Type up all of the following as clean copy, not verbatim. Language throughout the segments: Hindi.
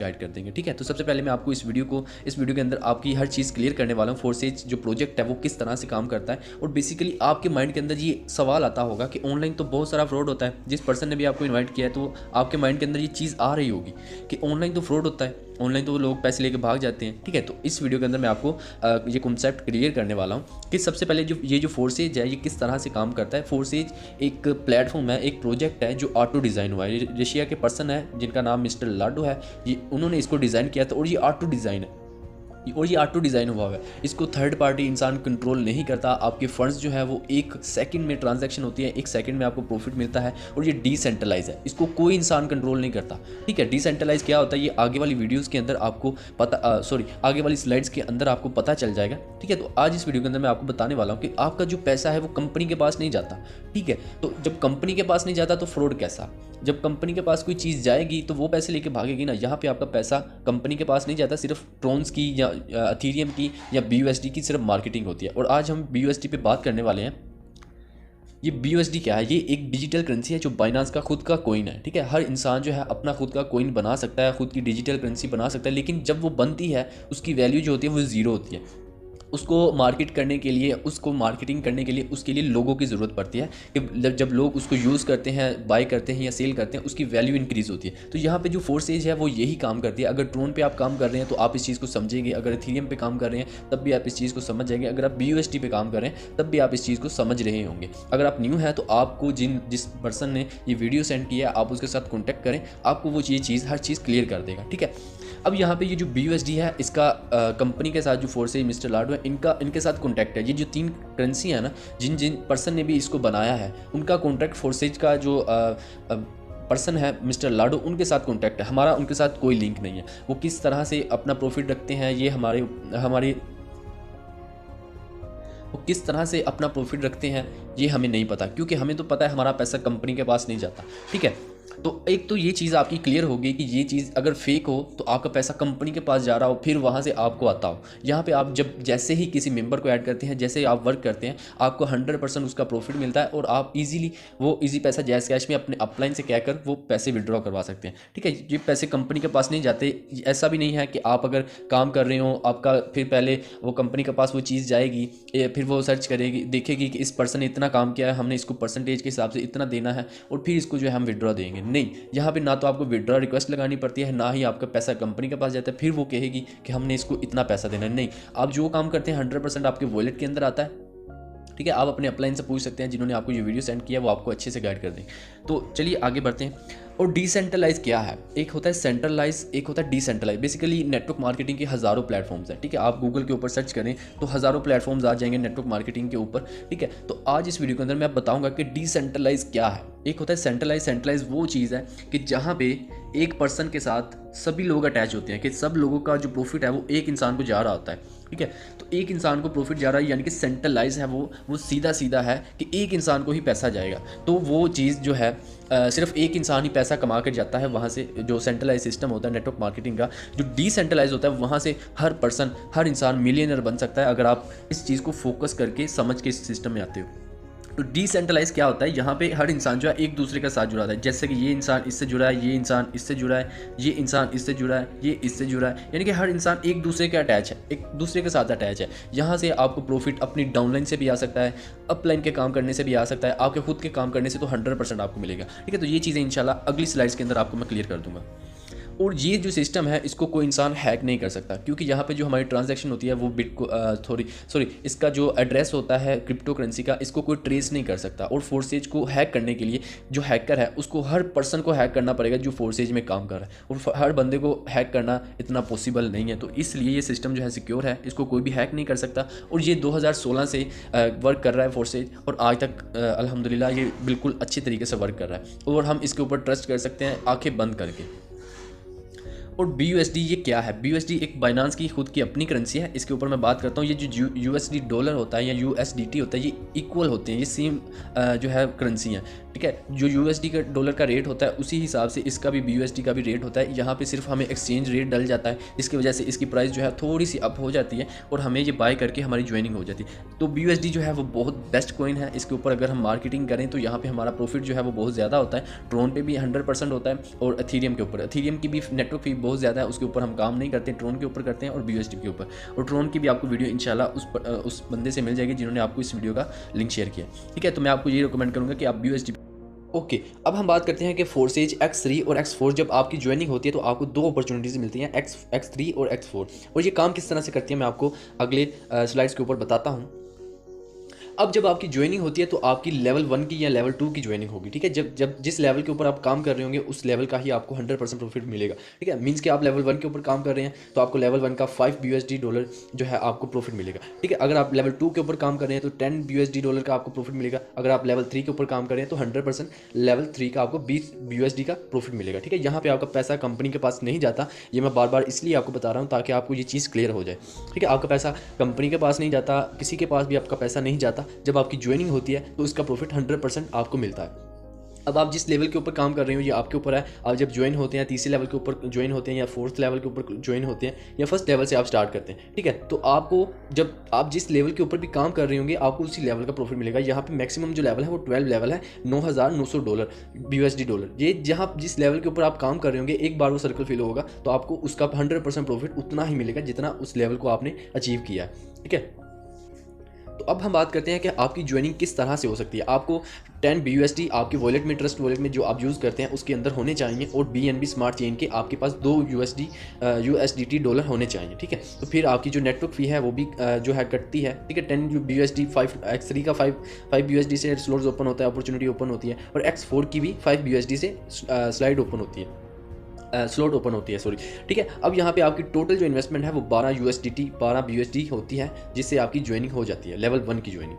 गाइड कर देंगे। ठीक है, तो सबसे पहले मैं आपको इस वीडियो के अंदर आपकी हर चीज़ क्लियर करने वाला हूँ। फोर्सेज जो प्रोजेक्ट है वो किस तरह से काम करता है, और बेसिकली आपके माइंड के अंदर ये सवाल आता होगा कि ऑनलाइन तो बहुत सारा फ्रॉड होता है। जिस पर्सन ने भी आपको इन्वाइट किया है तो आपके माइंड के अंदर ये चीज़ आ रही होगी कि ऑनलाइन तो फ्रॉड होता है, ऑनलाइन तो लोग पैसे लेके भाग जाते हैं। ठीक है, तो इस वीडियो के अंदर मैं आपको ये कॉन्सेप्ट क्लियर करने वाला हूँ कि सबसे पहले जो फोर्सेज है ये किस तरह से काम करता है। फोर्सेज एक प्लेटफॉर्म है, एक प्रोजेक्ट है जो ऑटो डिज़ाइन हुआ है। रशिया के पर्सन है जिनका नाम मिस्टर लाडो है, ये उन्होंने इसको डिज़ाइन किया था, और ये ऑटो डिज़ाइन है और ये ऑटो डिज़ाइन हुआ है। इसको थर्ड पार्टी इंसान कंट्रोल नहीं करता। आपके फंड्स जो है वो 1 सेकंड में ट्रांजैक्शन होती है, 1 सेकंड में आपको प्रॉफिट मिलता है, और ये डिसेंट्रलाइज है, इसको कोई इंसान कंट्रोल नहीं करता। ठीक है, डिसेंट्रलाइज क्या होता है ये आगे वाली वीडियोस के अंदर आपको आगे वाली स्लाइड्स के अंदर आपको पता चल जाएगा। ठीक है, तो आज इस वीडियो के अंदर मैं आपको बताने वाला हूँ कि आपका जो पैसा है वो कंपनी के पास नहीं जाता। ठीक है, तो जब कंपनी के पास नहीं जाता तो फ्रॉड कैसा? जब कंपनी के पास कोई चीज़ जाएगी तो वो पैसे लेके भागेगी ना। यहाँ पे आपका पैसा कंपनी के पास नहीं जाता, सिर्फ ट्रोन्स की या अथीरियम की या BUSD की सिर्फ मार्केटिंग होती है। और आज हम BUSD पे बात करने वाले हैं। ये BUSD क्या है? ये एक डिजिटल करेंसी है जो बाइनांस का खुद का कोइन है। ठीक है, हर इंसान जो है अपना खुद का कोइन बना सकता है, खुद की डिजिटल करेंसी बना सकता है, लेकिन जब वो बनती है उसकी वैल्यू जो होती है वो ज़ीरो होती है। उसको मार्केट करने के लिए, उसको मार्केटिंग करने के लिए उसके लिए लोगों की ज़रूरत पड़ती है कि जब लोग उसको यूज़ करते हैं, बाय करते हैं या सेल करते हैं, उसकी वैल्यू इंक्रीज़ होती है। तो यहाँ पे जो फोर्सेज है वो यही काम करती है। अगर ट्रोन पे आप काम कर रहे हैं तो आप इस चीज़ को समझेंगे, अगर इथेरियम पे काम कर रहे हैं तब भी आप इस चीज़ को समझ जाएंगे, अगर आप BUSD पे काम कर रहे हैं तब भी आप इस चीज़ को समझ रहे होंगे। अगर आप न्यू हैं तो आपको जिस पर्सन ने ये वीडियो सेंड किया है आप उसके साथ कॉन्टैक्ट करें, आपको वो हर चीज़ क्लियर कर देगा। ठीक है, अब यहाँ पे ये जो BUSD है इसका कंपनी के साथ जो फोर्सेज मिस्टर लाडो है इनके साथ कॉन्टैक्ट है। ये जो 3 करेंसी है ना, जिन पर्सन ने भी इसको बनाया है उनका कॉन्ट्रैक्ट फोर्सेज का जो पर्सन है मिस्टर लाडो उनके साथ कॉन्टैक्ट है। हमारा उनके साथ कोई लिंक नहीं है। वो किस तरह से अपना प्रॉफिट रखते हैं ये वो किस तरह से अपना प्रॉफिट रखते हैं ये हमें नहीं पता, क्योंकि हमें तो पता है हमारा पैसा कंपनी के पास नहीं जाता। ठीक है, तो एक तो ये चीज़ आपकी क्लियर होगी कि ये चीज़ अगर फेक हो तो आपका पैसा कंपनी के पास जा रहा हो, फिर वहाँ से आपको आता हो। यहाँ पे आप जैसे ही किसी मेंबर को ऐड करते हैं, जैसे ही आप वर्क करते हैं, आपको 100% उसका प्रॉफिट मिलता है, और आप इजी पैसा जैज़ कैश में अपने अपलाइन से कहकर वो पैसे विड्रॉ करवा सकते हैं। ठीक है, ये पैसे कंपनी के पास नहीं जाते। ऐसा भी नहीं है कि आप अगर काम कर रहे हो आपका फिर पहले वो कंपनी के पास वो चीज़ जाएगी, फिर वो सर्च करेगी, देखेगी कि इस पर्सन ने इतना काम किया है, हमने इसको परसेंटेज के हिसाब से इतना देना है, और फिर इसको जो है हम विड्रॉ देंगे। नहीं, यहाँ पे ना तो आपको विड्रॉ रिक्वेस्ट लगानी पड़ती है, ना ही आपका पैसा कंपनी के पास जाता है फिर वो कहेगी कि हमने इसको इतना पैसा देना है। नहीं, आप जो काम करते हैं 100% आपके वॉलेट के अंदर आता है। ठीक है, आप अपने अपलाइन से पूछ सकते हैं, जिन्होंने आपको ये वीडियो सेंड किया वो आपको अच्छे से गाइड कर दें। तो चलिए आगे बढ़ते हैं। और डिसेंट्रलाइज क्या है? एक होता है सेंट्रलाइज, एक होता है डिसेंट्रलाइज। बेसिकली नेटवर्क मार्केटिंग के हज़ारों प्लेटफॉर्म्स हैं। ठीक है, आप गूगल के ऊपर सर्च करें तो हज़ारों प्लेटफॉर्म्स आ जाएंगे नेटवर्क मार्केटिंग के ऊपर। ठीक है, तो आज इस वीडियो के अंदर मैं बताऊंगा कि डिसेंट्रलाइज क्या है। एक होता है सेंट्रलाइज। सेंट्रलाइज वो चीज़ है कि जहाँ पे एक पर्सन के साथ सभी लोग अटैच होते हैं, कि सब लोगों का जो प्रॉफिट है वो एक इंसान को जा रहा होता है। ठीक है, तो एक इंसान को प्रॉफिट जा रहा है, यानी कि सेंट्रलाइज है वो सीधा है कि एक इंसान को ही पैसा जाएगा। तो वो चीज़ जो है सिर्फ एक इंसान ही पैसा कमा कर जाता है वहाँ से। जो सेंट्रलाइज सिस्टम होता है नेटवर्क मार्केटिंग का, जो डिसेंट्रलाइज होता है वहाँ से हर इंसान मिलियनर बन सकता है, अगर आप इस चीज़ को फोकस करके समझ के इस सिस्टम में आते हो। तो डिसेंट्रलाइज क्या होता है? यहाँ पे हर इंसान जो है एक दूसरे के साथ जुड़ा है। जैसे कि ये इंसान इससे जुड़ा है, ये इंसान इससे जुड़ा है, ये इंसान इससे जुड़ा है, ये इससे जुड़ा है, यानी कि हर इंसान एक दूसरे के अटैच है, एक दूसरे के साथ अटैच है। यहाँ से आपको प्रॉफिट अपनी डाउनलाइन से भी आ सकता है, अपलाइन के काम करने से भी आ सकता है, आपके खुद के काम करने से तो 100% आपको मिलेगा। ठीक है, तो ये चीज़ें इंशाल्लाह अगली स्लाइड्स के अंदर आपको मैं क्लियर कर दूंगा। और ये जो सिस्टम है इसको कोई इंसान हैक नहीं कर सकता, क्योंकि यहाँ पे जो हमारी ट्रांजैक्शन होती है वो इसका जो एड्रेस होता है क्रिप्टो करेंसी का, इसको कोई ट्रेस नहीं कर सकता। और फोर्सेज को हैक करने के लिए जो हैकर है उसको हर पर्सन को हैक करना पड़ेगा जो फोर्सेज में काम कर रहा है, और हर बंदे को हैक करना इतना पॉसिबल नहीं है। तो इसलिए ये सिस्टम जो है सिक्योर है, इसको कोई भी हैक नहीं कर सकता। और ये 2016 से वर्क कर रहा है फोर्सेज, और आज तक अल्हम्दुलिल्लाह ये बिल्कुल अच्छे तरीके से वर्क कर रहा है, और हम इसके ऊपर ट्रस्ट कर सकते हैं आंखें बंद करके। और BUSD ये क्या है? BUSD एक बाइनांस की खुद की अपनी करेंसी है। इसके ऊपर मैं बात करता हूँ। ये जो USD डॉलर होता है या USDT होता है, ये इक्वल होते हैं, ये सेम जो है करेंसी है। ठीक है, जो USD का डॉलर का रेट होता है उसी हिसाब से इसका भी BUSD का भी रेट होता है। यहाँ पे सिर्फ हमें एक्सचेंज रेट डल जाता है, इसकी वजह से इसकी प्राइस जो है थोड़ी सी अप हो जाती है, और हमें ये बाय करके हमारी ज्वाइनिंग हो जाती है। तो BUSD जो है वो बहुत बेस्ट कॉइन है। इसके ऊपर अगर हम मार्केटिंग करें तो यहाँ पे हमारा प्रॉफिट जो है वो बहुत ज़्यादा होता है। ट्रोन पे भी 100% होता है, और एथेरियम के ऊपर, एथेरियम की भी नेटवर्क फी बहुत ज़्यादा है, उसके ऊपर हम काम नहीं करते, ट्रोन के ऊपर करते हैं और BUSD के ऊपर। और ट्रोन की भी आपको वीडियो इंशाल्लाह उस बंदे से मिल जाएगी जिन्होंने आपको इस वीडियो का लिंक शेयर किया। ठीक है, तो मैं आपको ये रिकमेंड करूँगा कि आप BUSD। ओके, अब हम बात करते हैं कि फोर्सेज X3 और X4 जब आपकी ज्वाइनिंग होती है तो आपको दो अपॉर्चुनिटीज़ मिलती हैं, X3 और X4, और ये काम किस तरह से करती है मैं आपको अगले स्लाइड्स के ऊपर बताता हूँ। अब जब आपकी ज्वाइनिंग होती है तो आपकी लेवल 1 की या लेवल 2 की ज्वाइनिंग होगी। ठीक है, जब जिस लेवल के ऊपर आप काम कर रहे होंगे उस लेवल का ही आपको 100% प्रॉफिट मिलेगा। ठीक है, मींस कि आप लेवल 1 के ऊपर काम कर रहे हैं तो आपको लेवल 1 का $5 जो है आपको प्रॉफिट मिलेगा। ठीक है, अगर आप लेवल 2 के ऊपर काम कर रहे हैं तो $10 का आपको प्रॉफिट मिलेगा। अगर आप लेवल 3 के ऊपर काम कर रहे हैं तो 100% लेवल 3 का आपको $20 का प्रॉफिट मिलेगा। ठीक है, यहाँ पे आपका पैसा कंपनी के पास नहीं जाता, ये मैं बार बार इसलिए आपको बता रहा हूँ ताकि आपको ये चीज़ क्लियर हो जाए। ठीक है, आपका पैसा कंपनी के पास नहीं जाता, किसी के पास भी आपका पैसा नहीं जाता। जब आपकी ज्वाइनिंग होती है तो इसका प्रॉफिट 100% आपको मिलता है। अब आप जिस लेवल के ऊपर काम कर रहे हो ये आपके ऊपर है। आप जब ज्वाइन होते हैं, तीसरे लेवल के ऊपर ज्वाइन होते हैं या फोर्थ लेवल के ऊपर ज्वाइन होते हैं या फर्स्ट लेवल से आप स्टार्ट करते हैं। ठीक है, तो आपको जब आप जिस लेवल के ऊपर भी काम कर रहे होंगे आपको उसी लेवल का प्रॉफिट मिलेगा। यहाँ पे मैक्सिमम जो लेवल है वो 12 लेवल है, $9,900 BUSD। ये जहाँ जिस लेवल के ऊपर आप काम कर रहे होंगे एक बार वो सर्कल फिल होगा तो आपको उसका 100% प्रॉफिट उतना ही मिलेगा जितना उस लेवल को आपने अचीव किया है। ठीक है, तो अब हम बात करते हैं कि आपकी ज्वाइनिंग किस तरह से हो सकती है। आपको 10 BUSD आपके वॉलेट में, ट्रस्ट वॉलेट में जो आप यूज़ करते हैं उसके अंदर होने चाहिए, और BNB स्मार्ट चेन के आपके पास 2 USDT डॉलर होने चाहिए। ठीक है, तो फिर आपकी जो नेटवर्क फ़ी है वो भी जो है कटती है। ठीक है, 10 BUSD 5 X3 का 5 BUSD से स्लॉट्स ओपन होता है, अपॉर्चुनिटी ओपन होती है, और X4 की भी 5 BUSD से स्लाइड ओपन होती है, स्लॉट ओपन होती है, सॉरी। ठीक है, अब यहाँ पे आपकी टोटल जो इन्वेस्टमेंट है वो 12 BUSD होती है, जिससे आपकी ज्वाइनिंग हो जाती है, लेवल 1 की ज्वाइनिंग।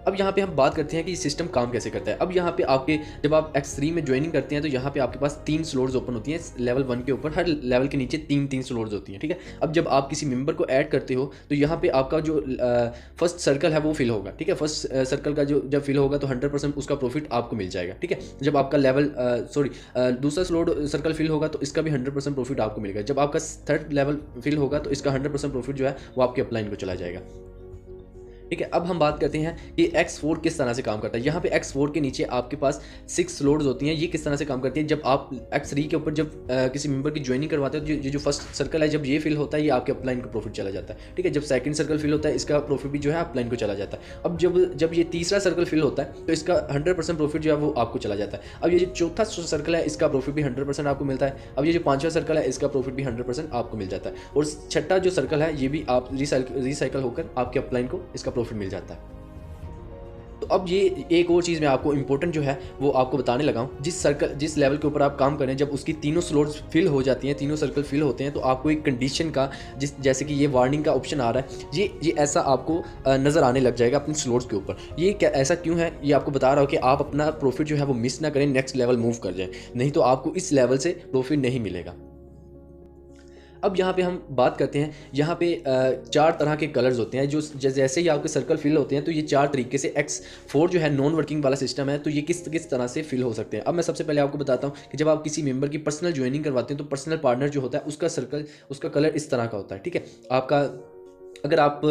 अब यहाँ पे हम बात करते हैं कि सिस्टम काम कैसे करता है। अब यहाँ पे आपके जब आप X3 में ज्वाइनिंग करते हैं तो यहाँ पे आपके पास 3 स्लॉट्स ओपन होती हैं लेवल 1 के ऊपर, हर लेवल के नीचे 3 स्लॉट्स होती हैं। ठीक है, अब जब आप किसी मेंबर को ऐड करते हो तो यहाँ पे आपका जो फर्स्ट सर्कल है वो फिल होगा। ठीक है, फर्स्ट सर्कल का जो जब फिल होगा तो 100% उसका प्रॉफिट आपको मिल जाएगा। ठीक है, जब आपका लेवल दूसरा स्लॉट सर्कल फिल होगा तो इसका भी 100% प्रॉफिट आपको मिलेगा। जब आपका थर्ड लेवल फिल होगा तो इसका 100% प्रॉफिट जो है वो आपके अपलाइन को चला जाएगा। ठीक है, अब हम बात करते हैं कि X4 किस तरह से काम करता है। यहाँ पे X4 के नीचे आपके पास 6 स्लॉट्स होती हैं। ये किस तरह से काम करती है, जब आप X3 के ऊपर जब किसी मेंबर की ज्वाइनिंग करवाते हो तो जो फर्स्ट सर्कल है जब ये फिल होता है ये आपके अपलाइन को प्रॉफिट चला जाता है। ठीक है, जब सेकंड सर्कल फिल होता है इसका प्रॉफिट भी जो है अपलाइन को चला जाता है। अब जब ये तीसरा सर्कल फिल होता है तो इसका 100% प्रॉफिट जो है वो आपको चला जाता है। अब ये जो चौथा सर्कल है इसका प्रॉफिट भी 100% आपको मिलता है। अब ये जो पांचवा सर्कल है इसका प्रॉफिट भी 100% आपको मिल जाता है, और छठा जो सर्कल है ये भी आप रिसाइकल होकर आपके अपलाइन को इसका प्रॉफिट मिल जाता है। तो अब ये एक और चीज़ मैं आपको इंपॉर्टेंट जो है वो आपको बताने लगा हूँ। जिस लेवल के ऊपर आप काम करें जब उसकी तीनों स्लॉट्स फिल हो जाती हैं, तीनों सर्कल फिल होते हैं, तो आपको एक कंडीशन का जैसे कि ये वार्निंग का ऑप्शन आ रहा है, ये ऐसा आपको नज़र आने लग जाएगा अपने स्लॉट्स के ऊपर। ये ऐसा क्यों है, ये आपको बता रहा हूँ कि आप अपना प्रॉफिट जो है वो मिस ना करें, नेक्स्ट लेवल मूव कर जाएं, नहीं तो आपको इस लेवल से प्रॉफिट नहीं मिलेगा। अब यहाँ पे हम बात करते हैं, यहाँ पे 4 तरह के कलर्स होते हैं जो जैसे ही आपके सर्कल फिल होते हैं तो ये 4 तरीके से X4 जो है नॉन वर्किंग वाला सिस्टम है, तो ये किस तरह से फिल हो सकते हैं। अब मैं सबसे पहले आपको बताता हूँ कि जब आप किसी मेंबर की पर्सनल ज्वाइनिंग करवाते हैं तो पर्सनल पार्टनर जो होता है उसका कलर इस तरह का होता है। ठीक है, आपका अगर आप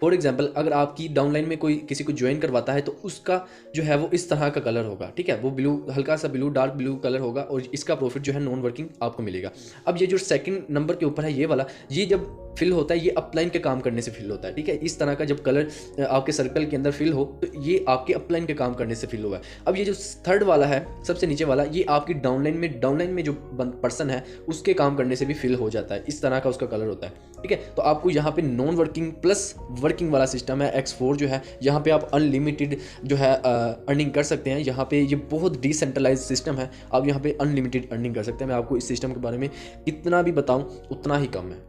फॉर एग्जाम्पल अगर आपकी डाउनलाइन में कोई किसी को ज्वाइन करवाता है तो उसका जो है वो इस तरह का कलर होगा। ठीक है, वो ब्लू, हल्का सा ब्लू, डार्क ब्लू कलर होगा, और इसका प्रॉफिट जो है नॉन वर्किंग आपको मिलेगा। अब ये जो सेकंड नंबर के ऊपर है ये वाला, ये जब फिल होता है ये अपलाइन के काम करने से फिल होता है। ठीक है, इस तरह का जब कलर आपके सर्कल के अंदर फिल हो तो ये आपके अपलाइन के काम करने से फिल हुआ है। अब ये जो थर्ड वाला है सबसे नीचे वाला, ये आपकी डाउनलाइन में जो पर्सन है उसके काम करने से भी फिल हो जाता है, इस तरह का उसका कलर होता है। ठीक है, तो आपको यहाँ पे नॉन वर्किंग प्लस वर्किंग वाला सिस्टम है X4 जो है, यहाँ पे आप अनलिमिटेड जो है अर्निंग कर सकते हैं। यहाँ पे ये बहुत डिसेंट्रलाइज सिस्टम है, आप यहाँ पे अनलिमिटेड अर्निंग कर सकते हैं। मैं आपको इस सिस्टम के बारे में कितना भी बताऊँ उतना ही कम है।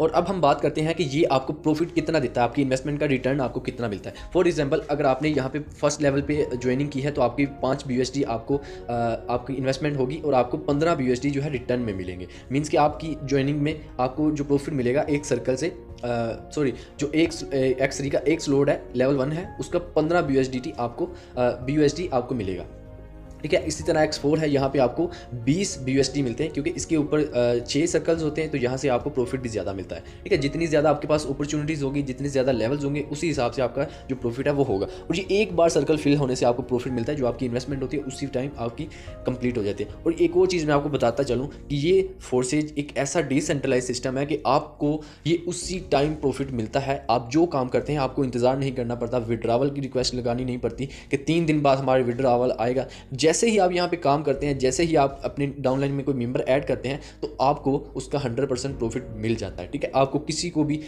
और अब हम बात करते हैं कि ये आपको प्रॉफिट कितना देता है, आपकी इन्वेस्टमेंट का रिटर्न आपको कितना मिलता है। फॉर एग्जांपल अगर आपने यहाँ पे फर्स्ट लेवल पे ज्वाइनिंग की है तो आपकी 5 BUSD आपकी इन्वेस्टमेंट होगी और आपको 15 BUSD जो है रिटर्न में मिलेंगे। मीन्स कि आपकी ज्वाइनिंग में आपको जो प्रॉफिट मिलेगा एक सर्कल से जो एक X3 का एक स्लॉट है लेवल 1 है उसका 15 BUSD आपको मिलेगा। ठीक है। इसी तरह X4 है, यहाँ पे आपको 20 BUSD मिलते हैं, क्योंकि इसके ऊपर 6 सर्कल्स होते हैं, तो यहाँ से आपको प्रॉफिट भी ज़्यादा मिलता है। ठीक है, जितनी ज़्यादा आपके पास अपॉर्चुनिटीज़ होगी, जितने ज़्यादा लेवल्स होंगे, उसी हिसाब से आपका जो प्रॉफिट है वो होगा। और ये एक बार सर्कल फिल होने से आपको प्रॉफिट मिलता है, जो आपकी इन्वेस्टमेंट होती है उसी टाइम आपकी कंप्लीट हो जाती है। और एक और चीज़ मैं आपको बताता चलूँ कि ये फोर्सेज एक ऐसा डिसेंट्रलाइज सिस्टम है कि आपको ये उसी टाइम प्रॉफिट मिलता है। आप जो काम करते हैं आपको इंतज़ार नहीं करना पड़ता, विड्रावल की रिक्वेस्ट लगानी नहीं पड़ती कि 3 दिन बाद हमारे विड्रावल आएगा। जैसे ही आप यहाँ पे काम करते हैं, जैसे ही आप अपने डाउनलाइन में कोई मेंबर ऐड करते हैं, तो आपको उसका 100% प्रॉफिट मिल जाता है। ठीक है, आपको किसी को भी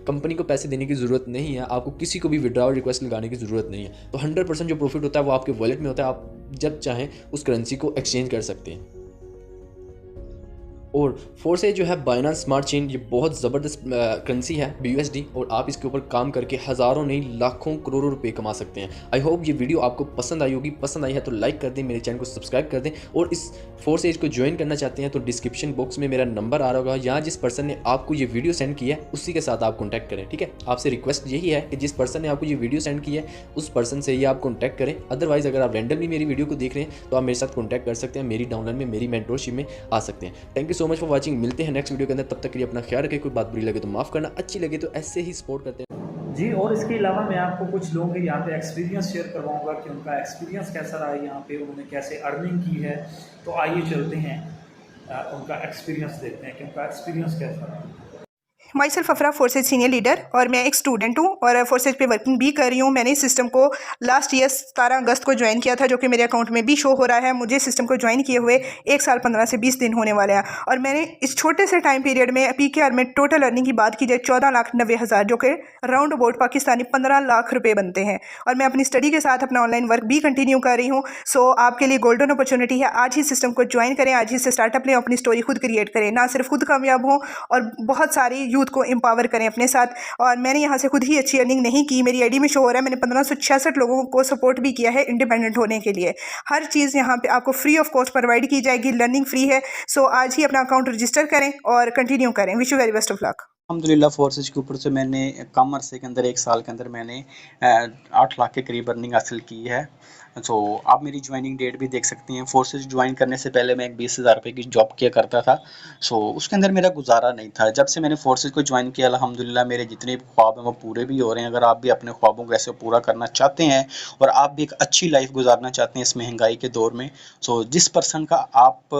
कंपनी को पैसे देने की ज़रूरत नहीं है, आपको किसी को भी विड्रावल रिक्वेस्ट लगाने की ज़रूरत नहीं है। तो 100% जो प्रॉफिट होता है वो आपके वॉलेट में होता है, आप जब चाहें उस करेंसी को एक्सचेंज कर सकते हैं। और फोर्सेज जो है बाइनेंस स्मार्ट चेन, ये बहुत ज़बरदस्त करेंसी है BUSD, और आप इसके ऊपर काम करके हज़ारों नहीं लाखों करोड़ों रुपए कमा सकते हैं। आई होप ये वीडियो आपको पसंद आई होगी। पसंद आई है तो लाइक कर दें, मेरे चैनल को सब्सक्राइब कर दें, और इस फोर्सेज को ज्वाइन करना चाहते हैं तो डिस्क्रिप्शन बॉक्स में मेरा नंबर आ रहा होगा, यहाँ जिस पर्सन ने आपको ये वीडियो सेंड किया है उसी के साथ आप कॉन्टैक्ट करें। ठीक है, आपसे रिक्वेस्ट यही है कि जिस पर्सन ने आपको ये वीडियो सेंड किया है उस पर्सन से ही आप कॉन्टैक्ट करें। अदरवाइज़ अगर आप रैंडमली मेरी वीडियो को देख रहे हैं तो आप मेरे साथ कॉन्टैक्ट कर सकते हैं, मेरी डाउनलाइन में, मेरी मेंटरशिप में आ सकते हैं। Thank you so much for watching. मिलते हैं नेक्स्ट वीडियो के अंदर, तब तक के लिए अपना ख्याल रखें। कोई बात बुरी लगे तो माफ़ करना, अच्छी लगे तो ऐसे ही सपोर्ट करते हैं जी। और इसके अलावा मैं आपको कुछ लोगों के यहाँ पे एक्सपीरियंस शेयर करवाऊंगा कि उनका एक्सपीरियंस कैसा रहा है, यहाँ पे उन्होंने कैसे अर्निंग की है। तो आइए चलते हैं उनका एक्सपीरियंस देखते हैं कि उनका एक्सपीरियंस कैसा रहा। माई सेल्फ अफरा फोर्सेज सीनियर लीडर, और मैं एक स्टूडेंट हूँ और फोर्सेज पे वर्किंग भी कर रही हूँ। मैंने इस सिस्टम को लास्ट ईयर 17 अगस्त को ज्वाइन किया था, जो कि मेरे अकाउंट में भी शो हो रहा है। मुझे सिस्टम को ज्वाइन किए हुए 1 साल 15 से 20 दिन होने वाले हैं, और मैंने इस छोटे से टाइम पीरियड में PKR में टोटल अर्निंग की बात की जाए 14,90,000, जो कि राउंड अबाउट पाकिस्तानी 15 लाख रुपये बनते हैं। और मैं अपनी स्टडी के साथ अपना ऑनलाइन वर्क भी कंटिन्यू कर रही हूँ। सो आपके लिए गोल्डन अपॉर्चुनिटी है, आज ही सिस्टम को ज्वाइन करें, आज ही से स्टार्टअप लें, अपनी स्टोरी खुद क्रिएट करें, ना सिर्फ खुद कामयाब हों और बहुत सारी यूथ को एम्पावर करें अपने साथ। और मैंने यहाँ से खुद ही अच्छी अर्निंग नहीं की, मेरी आईडी में शो हो रहा है मैंने 1566 लोगों को सपोर्ट भी किया है इंडिपेंडेंट होने के लिए। हर चीज़ यहाँ पे आपको फ्री ऑफ कॉस्ट प्रोवाइड की जाएगी, लर्निंग फ्री है। सो आज ही अपना अकाउंट रजिस्टर करें और कंटिन्यू करें। Wish you very best of luck. अल्हम्दुलिल्लाह फोर्सेज के ऊपर से मैंने कम अरसे के अंदर 1 साल के अंदर मैंने 8 लाख के करीब अर्निंग हासिल की है। तो आप मेरी ज्वाइनिंग डेट भी देख सकती हैं। फोर्सेज ज्वाइन करने से पहले मैं एक 20,000 रुपये की जॉब किया करता था। सो उसके अंदर मेरा गुजारा नहीं था। जब से मैंने फोर्सेज को ज्वाइन किया अल्हम्दुलिल्लाह मेरे जितने भी ख्वाब हैं वो पूरे भी हो रहे हैं। अगर आप भी अपने ख्वाबों को ऐसे पूरा करना चाहते हैं और आप भी एक अच्छी लाइफ गुजारना चाहते हैं इस महंगाई के दौर में, सो जिस पर्सन का आप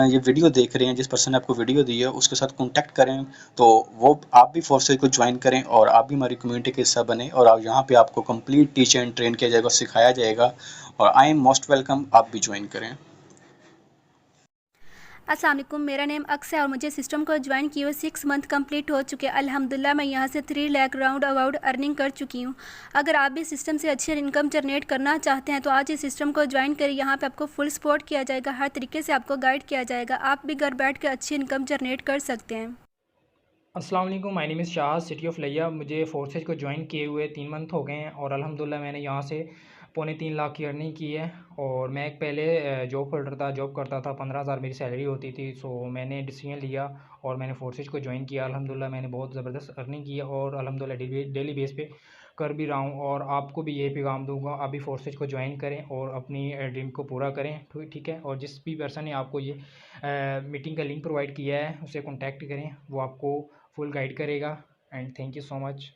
ये वीडियो देख रहे हैं, जिस पर्सन ने आपको वीडियो दी है उसके साथ कॉन्टैक्ट करें, तो वो आप भी फोर्सेज को ज्वाइन करें और आप भी हमारी कम्युनिटी का हिस्सा बने। और आप यहाँ पे आपको कंप्लीट टीच एंड ट्रेन किया जाएगा, सिखाया जाएगा, और आई एम मोस्ट वेलकम, आप भी ज्वाइन करें। अस्सलाम वालेकुम, मेरा नेम अक्स है और मुझे सिस्टम को ज्वाइन किए हुए 6 मंथ कंप्लीट हो चुके हैं। अल्हम्दुलिल्लाह मैं यहाँ से 3 लाख राउंड अबाउट अर्निंग कर चुकी हूँ। अगर आप भी सिस्टम से अच्छी इनकम जनरेट करना चाहते हैं तो आज इस सिस्टम को ज्वाइन करें। यहाँ पे आपको फुल सपोर्ट किया जाएगा, हर तरीके से आपको गाइड किया जाएगा। आप भी घर बैठ कर अच्छी इनकम जनरेट कर सकते हैं। अस्सलाम वालेकुम, my name is Shah, city of लिया। मुझे फोर्सेज को ज्वाइन किए हुए 3 मंथ हो गए हैं और अल्हम्दुलिल्लाह मैंने यहाँ से 2.25 लाख की अर्निंग की है। और मैं एक पहले जॉब होल्डर था, जॉब करता था, 15,000 मेरी सैलरी होती थी। सो मैंने डिसीजन लिया और मैंने फोर्सेज को ज्वाइन किया। अल्हम्दुलिल्लाह मैंने बहुत ज़बरदस्त अर्निंग की है और अल्हम्दुलिल्लाह डेली बेस पे कर भी रहा हूँ। और आपको भी ये पैगाम दूंगा, आप भी फोर्सेज को ज्वाइन करें और अपनी ड्रीम को पूरा करें, ठीक है। और जिस भी पर्सन ने आपको ये मीटिंग का लिंक प्रोवाइड किया है उसे कॉन्टैक्ट करें, वो आपको फुल गाइड करेगा। And thank you so much.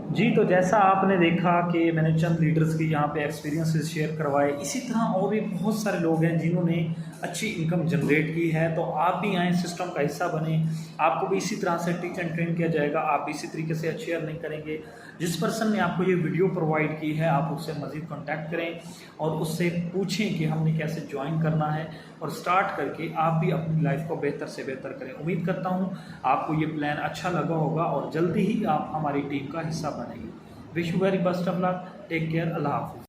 जी, तो जैसा आपने देखा कि मैंने चंद लीडर्स की यहाँ पे एक्सपीरियंसेस शेयर करवाए, इसी तरह और भी बहुत सारे लोग हैं जिन्होंने अच्छी इनकम जनरेट की है। तो आप भी आएँ, सिस्टम का हिस्सा बने, आपको भी इसी तरह से टीच एंड ट्रेन किया जाएगा, आप भी इसी तरीके से अच्छी अर्निंग करेंगे। जिस पर्सन ने आपको ये वीडियो प्रोवाइड की है आप उससे मज़ीद कॉन्टैक्ट करें और उससे पूछें कि हमने कैसे ज्वाइन करना है, और स्टार्ट करके आप भी अपनी लाइफ को बेहतर से बेहतर करें। उम्मीद करता हूँ आपको ये प्लान अच्छा लगा होगा और जल्दी ही आप हमारी टीम का हिस्सा बनेंगे। Wish you very best of luck, take care, अल्लाह हाफिज़।